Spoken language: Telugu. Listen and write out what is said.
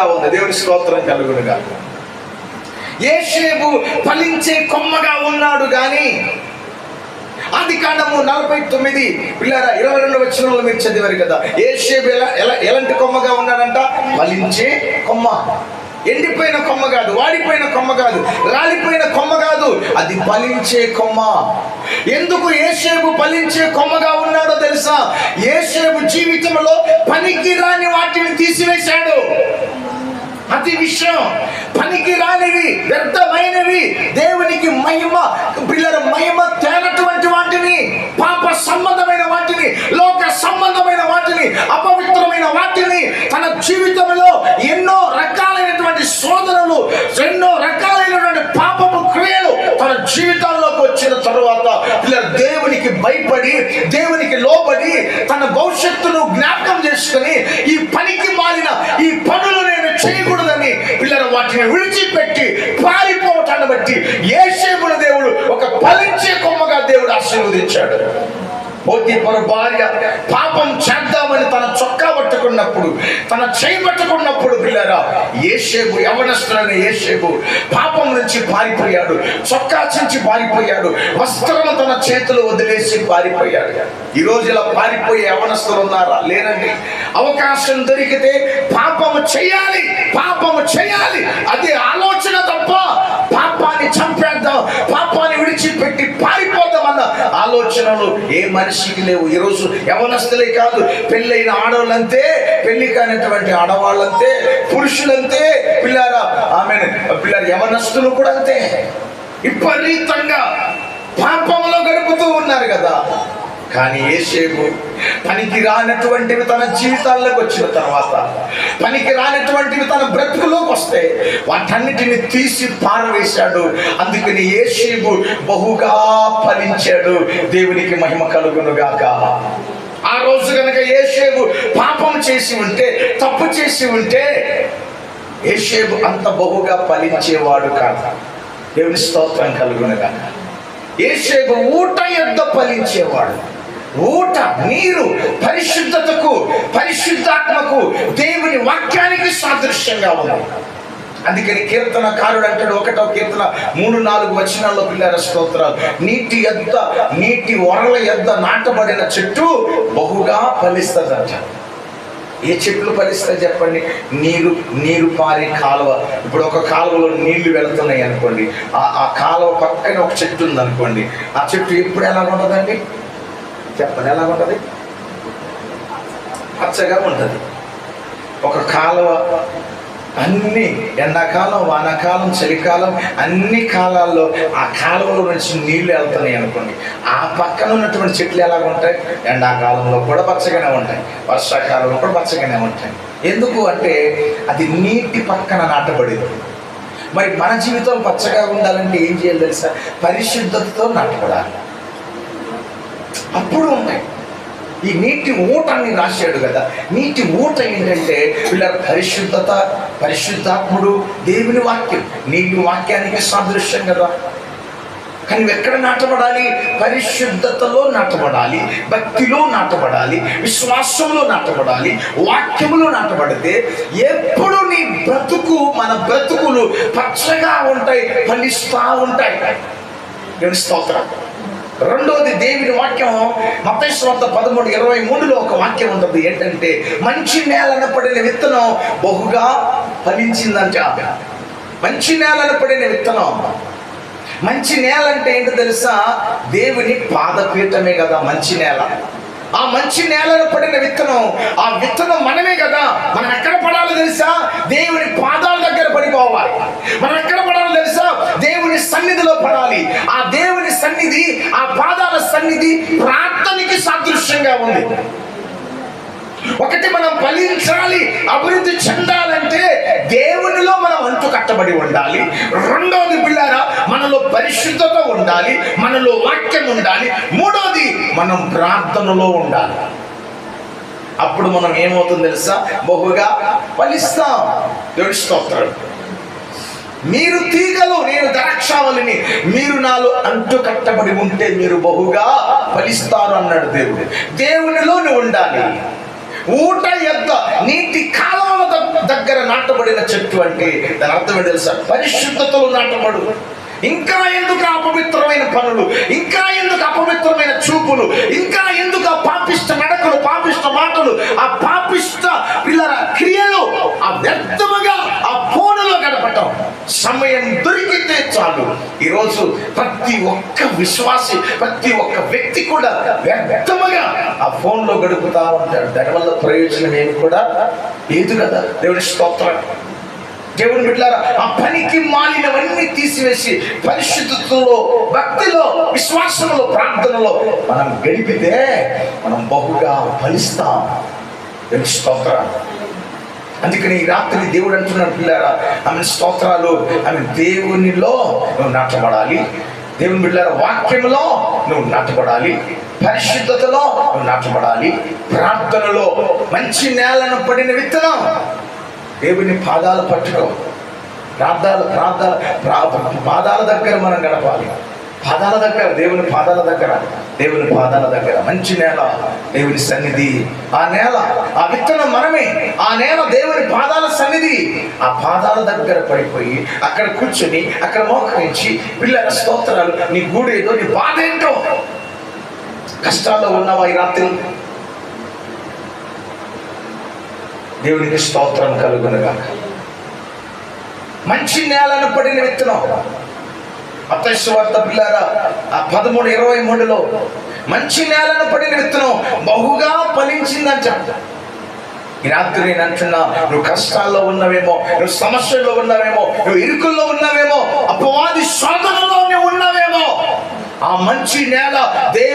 ఉంది. దేవుని స్తోత్రం కలుగునుగా. యేషేబు ఫలించే కొమ్మగా ఉన్నాడు గాని ఆదికాండము 49 పిల్లరా 22 వచనంలో మీరు చదివారు కదా. యేషేబు ఎలాంటి కొమ్మగా ఉన్నాడంట? ఫలించే కొమ్మ. ఎండిపోయిన కొమ్మ కాదు, వాడిపోయిన కొమ్మ కాదు, రాలిపోయిన కొమ్మ కాదు, అది ఫలించే కొమ్మ. ఎందుకు యేషేబు ఫలించే కొమ్మగా ఉన్నాడో తెలుసా? యేషేబు జీవితంలో పనికి రాని వాటిని తీసివేశాడు. అతి విషయం, పనికి రానివి, వ్యర్థమైనవి, దేవునికి మహిమ పిల్లల మహిమ తేనటువంటి వాటిని, పాప సంబంధమైన వాటిని, లోక సంబంధమైన వాటిని, అపవిత్రమైన వాటిని, తన జీవితంలో ఎన్నో రకాలైనటువంటి శోధనలు, ఎన్నో రకాలైనటువంటి పాపపు క్రియలు తన జీవితాల్లోకి వచ్చిన తరువాత పిల్లల దేవునికి భయపడి, దేవునికి లోబడి, తన భవిష్యత్తును జ్ఞాపకం చేసుకుని ఈ పనికి మాలిన ఈ పనులు నేను చేయకూడదని పిల్లల వాటిని విడిచిపెట్టి పారిపోవటాన్ని బట్టి యేషేబును దేవుడు ఒక ఫలించే కొమ్మగా దేవుడు ఆశీర్వదించాడు. పోతీఫరు భార్య పాపం చేద్దామని తన చొక్కా పట్టుకున్నప్పుడు, తన చేయి పట్టుకున్నప్పుడు పిల్లరా యేషేబు, యవనస్తుడైన యేషేబు పాపం నుంచి పారిపోయాడు, చొక్కా చించి పారిపోయాడు, వస్త్రము తన చేతులు వదిలేసి పారిపోయాడు. ఈరోజు ఇలా పారిపోయే యవనస్తులు ఉన్నారా? లేరండి. అవకాశం దొరికితే పాపము చేయాలి, పాపము చేయాలి, అదే ఆలోచన తప్ప పాపాన్ని చంపేద్దాం, పాపాన్ని విడిచిపెట్టి పారిపోదామన్న ఆలోచనలు ఏ మనిషికి లేవు. ఈరోజు యవనస్తులే కాదు, పెళ్ళైన ఆడవాళ్ళంతే, పెళ్లి కానిటువంటి ఆడవాళ్ళంతే, పురుషులంతే, పిల్లారా పిల్లలు యవనస్తులు కూడా అంతే. విపరీతంగా పాపంలో గడుపుతూ ఉన్నారు కదా. కానీ యేషేబు పనికి రానటువంటివి తన జీవితాల్లోకి వచ్చిన తర్వాత, పనికి రానటువంటివి తన బ్రతుకులోకి వస్తే వాటన్నిటిని తీసి పారవేశాడు. అందుకని యేషేబు బహుగా ఫలించాడు. దేవునికి మహిమ కలుగునుగాక. ఆ రోజు కనుక యేషేబు పాపం చేసి ఉంటే, తప్పు చేసి ఉంటే యేషేబు అంత బహుగా ఫలించేవాడు కాదు. దేవుని స్తోత్రం కలుగునుగాక. యేషేబు ఊట యొద్ద ఫలించేవాడు. ఊట, నీరు పరిశుద్ధతకు, పరిశుద్ధాత్మకు, దేవుని వాక్యానికి సాదృశ్యంగా ఉంది. అందుకని కీర్తనకారుడు అంటాడు, 1వ కీర్తన 3-4 వచనాల్లో పిల్లల స్తోత్రాలు, నీటి యొద్ద, నీటి వరల యొద్ద నాటబడిన చెట్టు బహుగా ఫలిస్తుందంట. ఏ చెట్లు ఫలిస్తాయి చెప్పండి? నీరు పారే కాలువ. ఇప్పుడు ఒక కాలువలో నీళ్లు వెళుతున్నాయి అనుకోండి, ఆ కాలువ పక్కన ఒక చెట్టు ఉంది అనుకోండి, ఆ చెట్టు ఎప్పుడు ఎలా ఉంటుందండి చెప్పండి? ఎలా ఉంటుంది? పచ్చగా ఉంటుంది. ఒక కాలువ అన్ని ఎండాకాలం, వానాకాలం, చలికాలం, అన్ని కాలాల్లో ఆ కాలువలో నుంచి నీళ్లు వెళ్తున్నాయి అనుకోండి, ఆ పక్కన ఉన్నటువంటి చెట్లు ఎలాగ ఉంటాయి? ఎండాకాలంలో కూడా పచ్చగానే ఉంటాయి, వర్షాకాలంలో కూడా పచ్చగానే ఉంటాయి. ఎందుకు అంటే అది నీటి పక్కన నాటబడింది. మరి మన జీవితం పచ్చగా ఉండాలంటే ఏం చేయాలి తెలుసా? పరిశుద్ధతతో నాటబడాలి, అప్పుడు ఉంటాయి. ఈ నీటి ఊటని రాశాడు కదా. నీటి ఊట ఏంటంటే వీళ్ళ పరిశుద్ధత, పరిశుద్ధాత్ముడు, దేవుని వాక్యం, నీటి వాక్యానికి సాదృశ్యం కదా. కానీ ఎక్కడ నాటబడాలి? పరిశుద్ధతలో నాటబడాలి, భక్తిలో నాటబడాలి, విశ్వాసంలో నాటబడాలి, వాక్యములో నాటబడితే ఎప్పుడు నీ బ్రతుకు, మన బ్రతుకులు పచ్చగా ఉంటాయి, ఫలిస్తూ ఉంటాయి. దేవుని స్తోత్రం. రెండోది దేవుని వాక్యం మత్తయి సువార్త 13:23లో ఒక వాక్యం ఉంటుంది. ఏంటంటే మంచి నేలన పడిన విత్తనం బహుగా ఫలించిందంట. మంచి నేలన పడిన విత్తనం. మంచి నేల అంటే ఏంటో తెలుసా? దేవుని పాదపీఠమే కదా మంచి నేల. ఆ మంచి నేలలో పడిన విత్తనం, ఆ విత్తనం మనమే కదా. మనం ఎక్కడ పడాలో తెలుసా? దేవుని పాదాల దగ్గర పడిపోవాలి. మనం ఎక్కడ పడాలో తెలుసా? దేవుని సన్నిధిలో పడాలి. ఆ దేవుని సన్నిధి, ఆ పాదాల సన్నిధి ప్రార్థనకి సాదృశ్యంగా ఉంది. ఒకటి, మనం ఫలించాలి, అభివృద్ధి చెందాలంటే దేవునిలో మనం అంటు కట్టబడి ఉండాలి. రెండోది పిల్లారా, మనలో పరిశుద్ధత ఉండాలి, మనలో వాక్యం ఉండాలి. మూడోది, మనం ప్రార్థనలో ఉండాలి. అప్పుడు మనం ఏమవుతుందో తెలుసా? బహుగా ఫలిస్తాం. దేవుని స్తోత్రం. మీరు తీగలు, నేను ద్రాక్షావళిని, మీరు నాలో అంటు కట్టబడి ఉంటే మీరు బహుగా ఫలిస్తారు అన్నాడు దేవుడు. దేవునిలో నువ్వు ఉండాలి. ఊట యొద్ద నీటి కాలువల దగ్గర నాటబడిన చెట్టు అంటే దాని అర్థం ఏంటి తెలుసా? పరిశుద్ధతలో నాటబడు. ఇంకా ఎందుకు అపవిత్రమైన పనులు, ఇంకా ఎందుకు అపవిత్రమైన చూపులు, ఇంకా ఎందుకు ఆ పాపిష్ట నడకలు, పాపిష్ట మాటలు, ఆ పాపిష్ట పిల్లల క్రియలు, ఆ వ్యర్థముగా ఆ ఫోనులో గడపటం. సమయం దొరికితే చాలు. ఈరోజు ప్రతి ఒక్క విశ్వాసి, ప్రతి ఒక్క వ్యక్తి కూడా వ్యర్థముగా ఆ ఫోన్లో గడుపుతా ఉంటాడు. దానివల్ల ప్రయోజనం ఏమి కూడా లేదు కదా. దేవుని స్తోత్రం. దేవుని బిడ్డలారా, ఆ పనికి మాలినవన్నీ తీసివేసి పరిశుద్ధతలో, భక్తిలో, విశ్వాసంలో, ప్రార్థనలో మనం గడిపితే మనం బహుగా ఫలిస్తాం. దేవుని స్తోత్రం. అందుకని ఈ రాత్రి దేవుడు అంటున్నాడు, పిల్లారా ఆమె స్తోత్రాలు, ఆమె దేవునిలో నువ్వు నాటబడాలి. దేవుని బిడ్డలారా, వాక్యంలో నువ్వు నాటబడాలి, పరిశుద్ధతలో నువ్వు నాటబడాలి, ప్రార్థనలో మంచి నేలను పడిన విత్తనం. దేవుని పాదాలు పట్టడం, పాదాల దగ్గర మనం గడపాలి. పాదాల దగ్గర, దేవుని పాదాల దగ్గర, దేవుని పాదాల దగ్గర మంచి నేల, దేవుని సన్నిధి. ఆ నేల, ఆ విత్తనం మనమే. ఆ నేల దేవుని పాదాల సన్నిధి. ఆ పాదాల దగ్గర పడిపోయి అక్కడ కూర్చొని అక్కడ మోకరించి, పిల్లల స్తోత్రాలు, నీ గూడేదో, నీ బాధ ఏంటో. కష్టాల్లో ఉన్నావా ఈ రాత్రి? దేవునికి స్తోత్రం కలుగునుగాక. మంచి నేలను పడిన విత్తనం. మత్తయి సువార్త పిల్లారా 13:23లో మంచి నేలను పడిన విత్తనం బహుగా ఫలించిందని చెప్తా. ఈ రాత్రి నేను అంటున్నా, నువ్వు కష్టాల్లో ఉన్నవేమో, నువ్వు సమస్యల్లో ఉన్నవేమో, నువ్వు ఇరుకుల్లో ఉన్నవేమో, అపవాది శోధనలో ఉన్నావేమో, ఆ మంచి నేల దేవుని